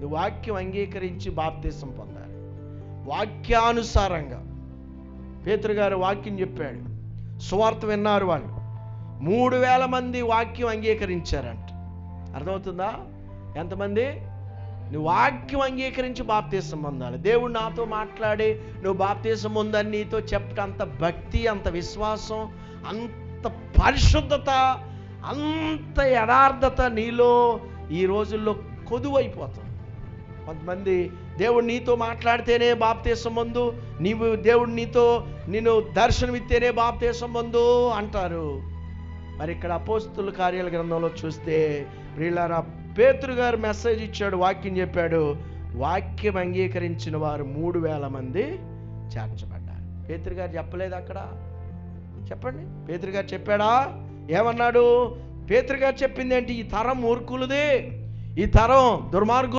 నువ్వు వాక్యం అంగీకరించి బాప్తీసం పొందాలి. వాక్యానుసారంగా పేతురు గారు వాక్యం చెప్పాడు, సువార్త విన్నారు వాళ్ళు. 3000 మంది వాక్యం అంగీకరించారంట. అర్థమవుతుందా? ఎంతమంది? నువ్వు వాక్యం అంగీకరించి బాప్తీసం పొందాలి. దేవుడు నాతో మాట్లాడి నువ్వు బాప్తీసం పొందని నీతో చెప్పటం అంత భక్తి, అంత విశ్వాసం, అంత పరిశుద్ధత, అంత యథార్థత నీలో ఈ రోజుల్లో కొదువైపోతుంది. కొంతమంది దేవుడు నీతో మాట్లాడితేనే బాప్తీసం పొందు, నీవు దేవుడు నిన్ను దర్శనమిస్తేనే బాప్తీసం పొందు అంటారు. మరి ఇక్కడ అపోస్తుల కార్యాల గ్రంథంలో చూస్తే ప్రియులారా, పేతురు గారు మెసేజ్ ఇచ్చాడు, వాక్యం చెప్పాడు. వాక్యం అంగీకరించిన వారు 3000 మంది చేర్చబడ్డారు. పేతురు గారు చెప్పలేదు అక్కడ? చెప్పండి, పేతురు గారు చెప్పాడా? ఏమన్నాడు? పేతురు గారు చెప్పింది ఏంటి? ఈ తరం మూర్ఖులదే, ఈ తరం దుర్మార్గు